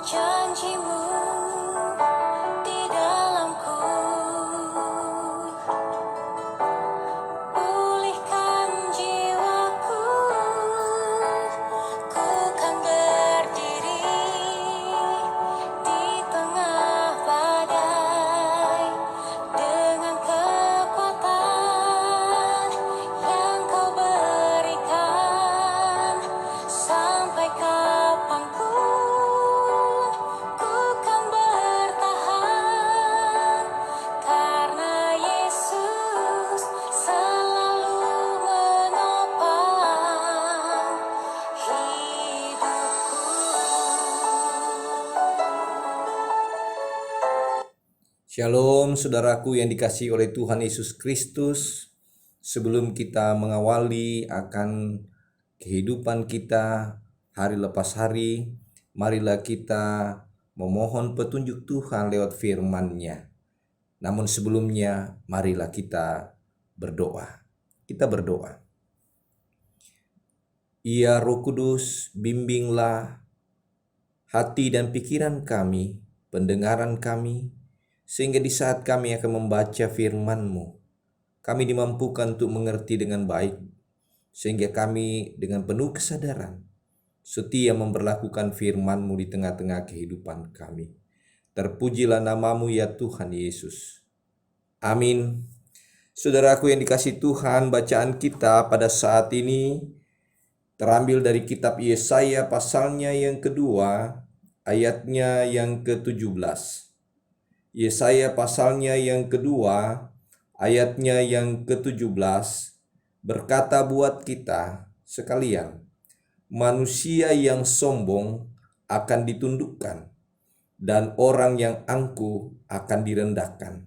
janjimu di dalamku, pulihkan jiwaku, ku kan berdiri di tengah badai dengan kekuatan yang kau berikan. Sampai kapanpun ku kan bertahan, karena Yesus selalu menopang hidupku. Shalom saudaraku yang dikasihi oleh Tuhan Yesus Kristus. Sebelum kita mengawali akan kehidupan kita hari lepas hari, marilah kita memohon petunjuk Tuhan lewat firman-Nya. Namun sebelumnya, marilah kita berdoa. Kita berdoa. Ya Roh Kudus, bimbinglah hati dan pikiran kami, pendengaran kami, sehingga di saat kami akan membaca firman-Mu, kami dimampukan untuk mengerti dengan baik, sehingga kami dengan penuh kesadaran setia memperlakukan firman-Mu di tengah-tengah kehidupan kami. Terpujilah nama-Mu ya Tuhan Yesus. Amin. Saudaraku yang dikasihi Tuhan, bacaan kita pada saat ini terambil dari kitab Yesaya pasalnya yang kedua, ayatnya yang ke-17. Yesaya pasalnya yang kedua, ayatnya yang ke-17, berkata buat kita sekalian, manusia yang sombong akan ditundukkan, dan orang yang angkuh akan direndahkan.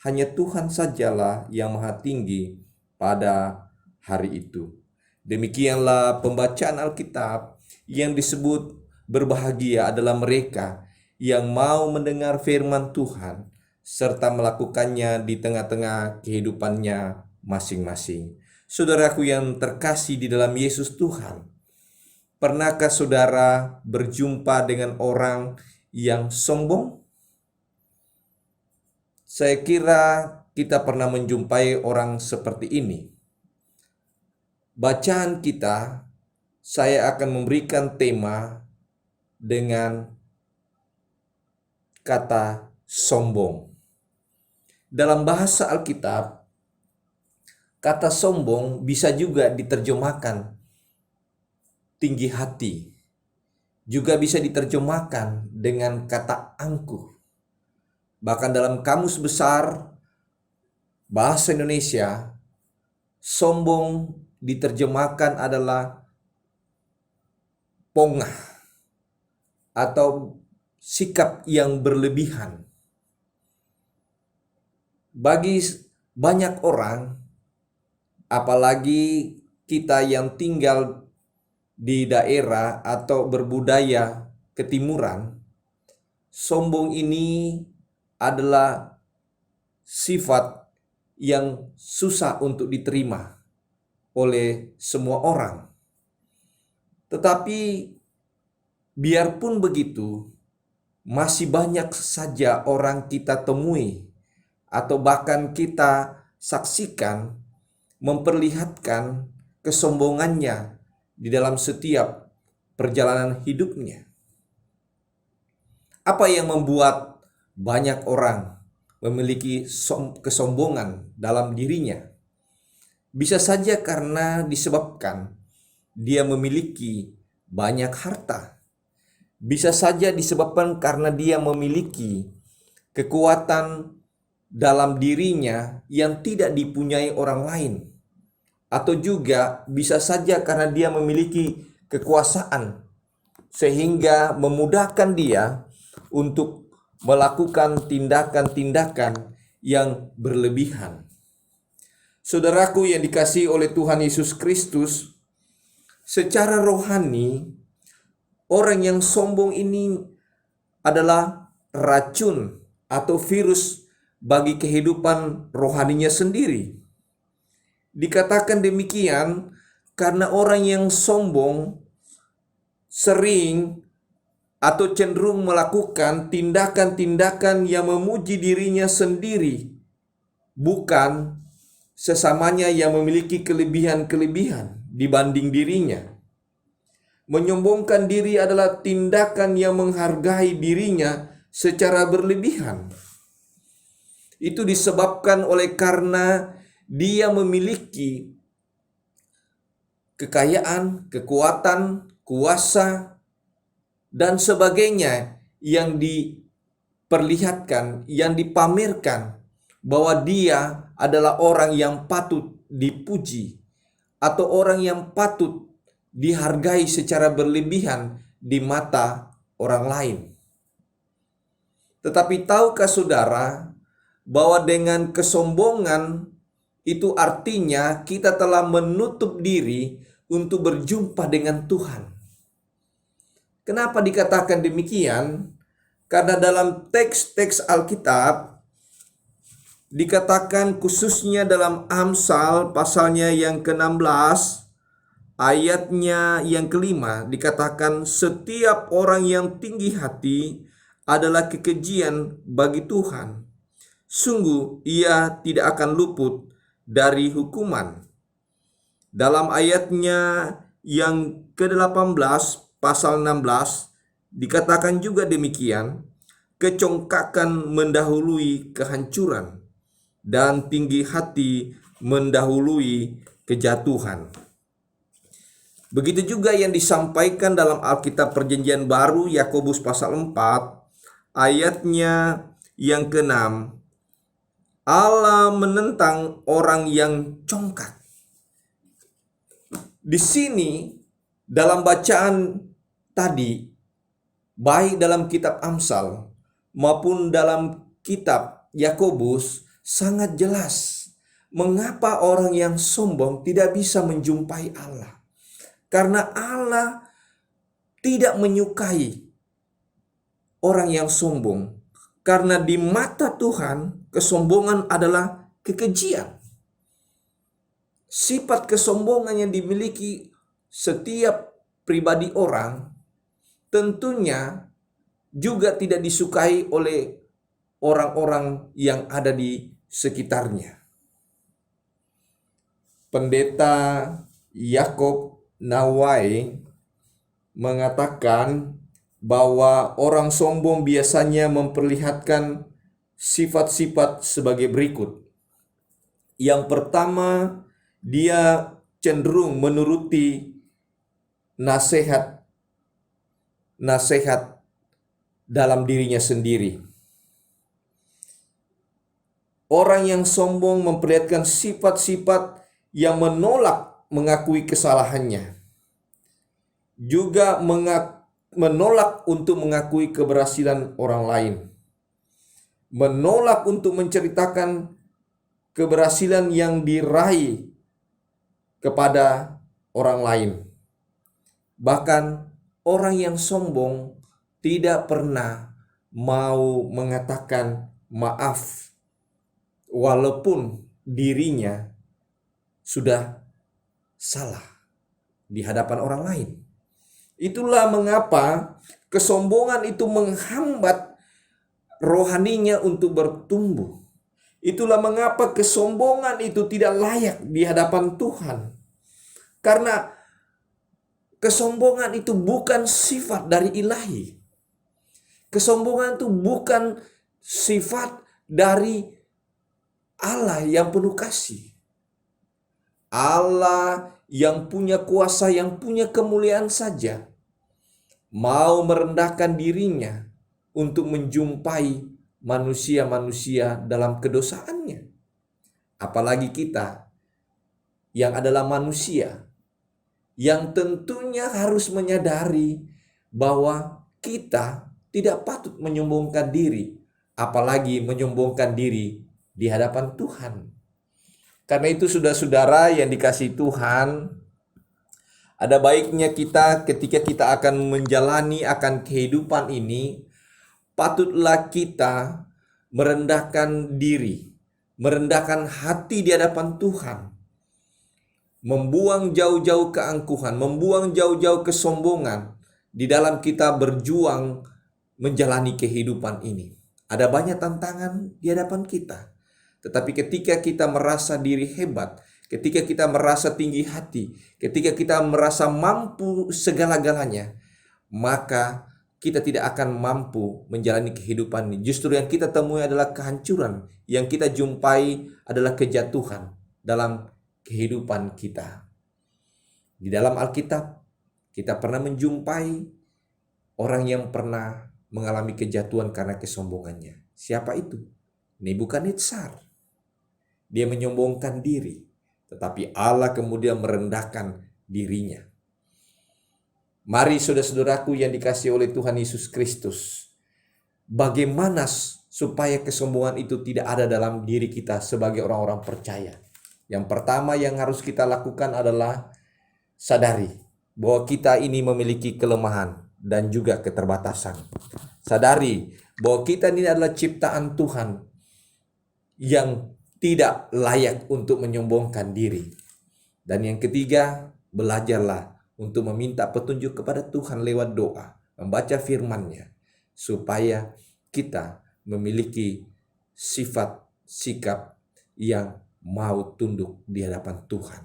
Hanya Tuhan sajalah yang maha tinggi pada hari itu. Demikianlah pembacaan Alkitab yang disebut berbahagia adalah mereka yang mau mendengar firman Tuhan serta melakukannya di tengah-tengah kehidupannya masing-masing. Saudaraku yang terkasih di dalam Yesus Tuhan, pernahkah saudara berjumpa dengan orang yang sombong? Saya kira kita pernah menjumpai orang seperti ini. Bacaan kita, saya akan memberikan tema dengan kata sombong. Dalam bahasa Alkitab, kata sombong bisa juga diterjemahkan tinggi hati. Juga bisa diterjemahkan dengan kata angkuh. Bahkan dalam Kamus Besar Bahasa Indonesia, sombong diterjemahkan adalah pongah atau sikap yang berlebihan. Bagi banyak orang, apalagi kita yang tinggal di daerah atau berbudaya ketimuran, sombong ini adalah sifat yang susah untuk diterima oleh semua orang. Tetapi biarpun begitu, masih banyak saja orang kita temui atau bahkan kita saksikan memperlihatkan kesombongannya di dalam setiap perjalanan hidupnya. Apa yang membuat banyak orang memiliki kesombongan dalam dirinya? Bisa saja karena disebabkan dia memiliki banyak harta. Bisa saja disebabkan karena dia memiliki kekuatan dalam dirinya yang tidak dipunyai orang lain. Atau juga bisa saja karena dia memiliki kekuasaan sehingga memudahkan dia untuk melakukan tindakan-tindakan yang berlebihan. Saudaraku yang dikasihi oleh Tuhan Yesus Kristus, secara rohani, orang yang sombong ini adalah racun atau virus bagi kehidupan rohaninya sendiri. Dikatakan demikian karena orang yang sombong sering atau cenderung melakukan tindakan-tindakan yang memuji dirinya sendiri, bukan sesamanya yang memiliki kelebihan-kelebihan dibanding dirinya. Menyombongkan diri adalah tindakan yang menghargai dirinya secara berlebihan. Itu disebabkan oleh karena dia memiliki kekayaan, kekuatan, kuasa, dan sebagainya yang diperlihatkan, yang dipamerkan bahwa dia adalah orang yang patut dipuji atau orang yang patut dihargai secara berlebihan di mata orang lain. Tetapi tahukah saudara bahwa dengan kesombongan itu artinya kita telah menutup diri untuk berjumpa dengan Tuhan. Kenapa dikatakan demikian? Karena dalam teks-teks Alkitab dikatakan, khususnya dalam Amsal pasalnya yang ke-16 ayatnya yang ke-5, dikatakan setiap orang yang tinggi hati adalah kekejian bagi Tuhan. Sungguh ia tidak akan luput dari hukuman. Dalam ayatnya yang ke-18 pasal 16 dikatakan juga demikian, kecongkakan mendahului kehancuran dan tinggi hati mendahului kejatuhan. Begitu juga yang disampaikan dalam Alkitab Perjanjian Baru, Yakobus pasal 4 ayatnya yang ke-6. Allah menentang orang yang congkak. Di sini dalam bacaan tadi, baik dalam kitab Amsal maupun dalam kitab Yakobus, sangat jelas mengapa orang yang sombong tidak bisa menjumpai Allah. Karena Allah tidak menyukai orang yang sombong. Karena di mata Tuhan, kesombongan adalah kekejian. Sifat kesombongan yang dimiliki setiap pribadi orang tentunya juga tidak disukai oleh orang-orang yang ada di sekitarnya. Pendeta Yakob Nawai mengatakan bahwa orang sombong biasanya memperlihatkan sifat-sifat sebagai berikut. Yang pertama, dia cenderung menuruti nasihat dalam dirinya sendiri. Orang yang sombong memperlihatkan sifat-sifat yang menolak mengakui kesalahannya, juga menolak untuk mengakui keberhasilan orang lain, menolak untuk menceritakan keberhasilan yang diraih kepada orang lain. Bahkan orang yang sombong tidak pernah mau mengatakan maaf walaupun dirinya sudah salah di hadapan orang lain. Itulah mengapa kesombongan itu menghambat rohaninya untuk bertumbuh. Itulah mengapa kesombongan itu tidak layak di hadapan Tuhan. Karena kesombongan itu bukan sifat dari ilahi. Kesombongan itu bukan sifat dari Allah yang penuh kasih. Allah yang punya kuasa, yang punya kemuliaan saja mau merendahkan dirinya untuk menjumpai manusia-manusia dalam kedosaannya. Apalagi kita yang adalah manusia, yang tentunya harus menyadari bahwa kita tidak patut menyombongkan diri, apalagi menyombongkan diri di hadapan Tuhan. Karena itu saudara-saudara yang dikasihi Tuhan, ada baiknya kita ketika kita akan menjalani akan kehidupan ini, patutlah kita merendahkan diri, merendahkan hati di hadapan Tuhan, membuang jauh-jauh keangkuhan, membuang jauh-jauh kesombongan, di dalam kita berjuang menjalani kehidupan ini. Ada banyak tantangan di hadapan kita. Tetapi ketika kita merasa diri hebat, ketika kita merasa tinggi hati, ketika kita merasa mampu segala-galanya, maka kita tidak akan mampu menjalani kehidupan ini. Justru yang kita temui adalah kehancuran, yang kita jumpai adalah kejatuhan dalam kehidupan kita. Di dalam Alkitab, kita pernah menjumpai orang yang pernah mengalami kejatuhan karena kesombongannya. Siapa itu? Nebukadnezar. Dia menyombongkan diri, tetapi Allah kemudian merendahkan dirinya. Mari saudara-saudaraku yang dikasihi oleh Tuhan Yesus Kristus, bagaimana supaya kesombongan itu tidak ada dalam diri kita sebagai orang-orang percaya? Yang pertama yang harus kita lakukan adalah sadari bahwa kita ini memiliki kelemahan dan juga keterbatasan. Sadari bahwa kita ini adalah ciptaan Tuhan yang tidak layak untuk menyombongkan diri. Dan yang ketiga, belajarlah untuk meminta petunjuk kepada Tuhan lewat doa, membaca firman-Nya, supaya kita memiliki sifat sikap yang mau tunduk di hadapan Tuhan.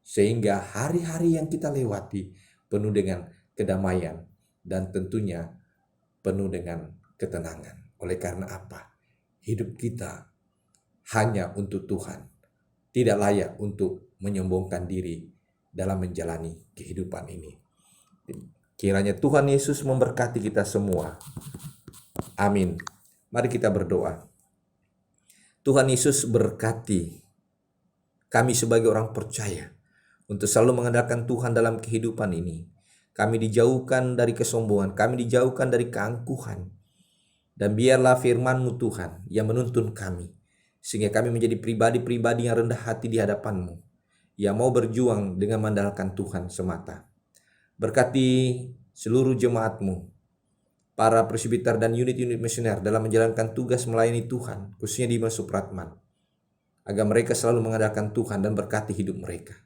Sehingga hari-hari yang kita lewati penuh dengan kedamaian dan tentunya penuh dengan ketenangan. Oleh karena apa? Hidup kita hanya untuk Tuhan, tidak layak untuk menyombongkan diri dalam menjalani kehidupan ini. Kiranya Tuhan Yesus memberkati kita semua. Amin. Mari kita berdoa. Tuhan Yesus berkati kami sebagai orang percaya untuk selalu mengandalkan Tuhan dalam kehidupan ini. Kami dijauhkan dari kesombongan, kami dijauhkan dari keangkuhan. Dan biarlah firman-Mu Tuhan yang menuntun kami, sehingga kami menjadi pribadi-pribadi yang rendah hati di hadapan-Mu, yang mau berjuang dengan mengandalkan Tuhan semata. Berkati seluruh jemaat-Mu, para presbiter dan unit-unit misioner dalam menjalankan tugas melayani Tuhan, khususnya di Supratman, agar mereka selalu mengandalkan Tuhan dan berkati hidup mereka.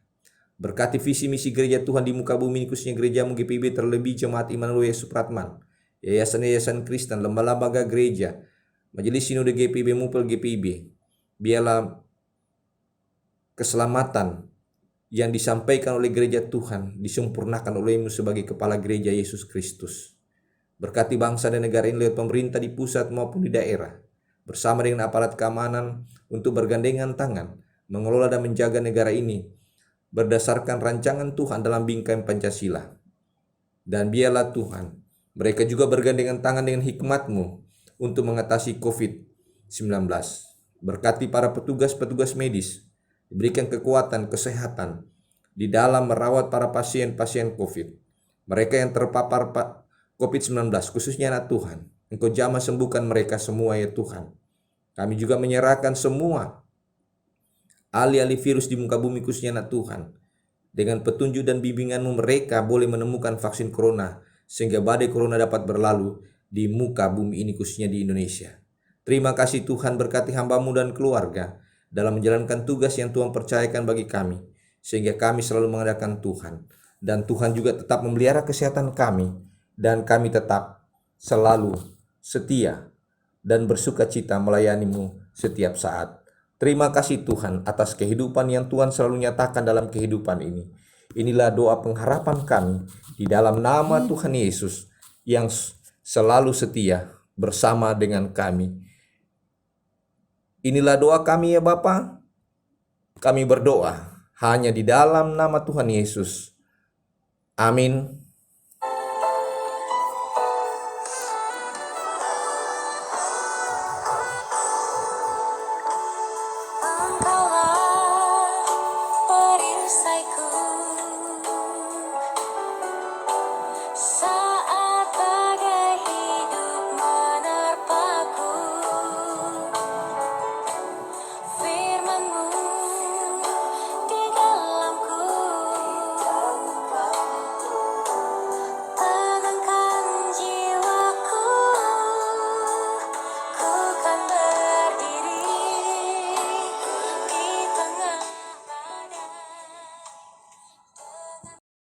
Berkati visi misi gereja Tuhan di muka bumi, khususnya gereja-Mu GPIB, terlebih jemaat Immanuel Supratman, yayasan-yayasan Kristen, lembaga-lembaga gereja, Majelis Sinode GPIB, Mupel GPIB. Biarlah keselamatan yang disampaikan oleh gereja Tuhan disempurnakan oleh-Mu sebagai kepala gereja Yesus Kristus. Berkati bangsa dan negara ini lewat pemerintah di pusat maupun di daerah, bersama dengan aparat keamanan untuk bergandengan tangan mengelola dan menjaga negara ini berdasarkan rancangan Tuhan dalam bingkai Pancasila. Dan biarlah Tuhan, mereka juga bergandengan tangan dengan hikmat-Mu untuk mengatasi COVID-19. Berkati para petugas-petugas medis, diberikan kekuatan, kesehatan di dalam merawat para pasien-pasien COVID. Mereka yang terpapar COVID-19, khususnya anak Tuhan, Engkau jamah sembuhkan mereka semua ya Tuhan. Kami juga menyerahkan semua ahli-ahli virus di muka bumi, khususnya anak Tuhan. Dengan petunjuk dan bimbingan-Mu mereka boleh menemukan vaksin corona, sehingga badai corona dapat berlalu di muka bumi ini, khususnya di Indonesia. Terima kasih Tuhan, berkati hamba-Mu dan keluarga dalam menjalankan tugas yang Tuhan percayakan bagi kami, sehingga kami selalu mengandalkan Tuhan. Dan Tuhan juga tetap memelihara kesehatan kami, dan kami tetap selalu setia dan bersukacita melayani-Mu setiap saat. Terima kasih Tuhan atas kehidupan yang Tuhan selalu nyatakan dalam kehidupan ini. Inilah doa pengharapan kami di dalam nama Tuhan Yesus yang selalu setia bersama dengan kami. Inilah doa kami ya Bapa. Kami berdoa hanya di dalam nama Tuhan Yesus. Amin.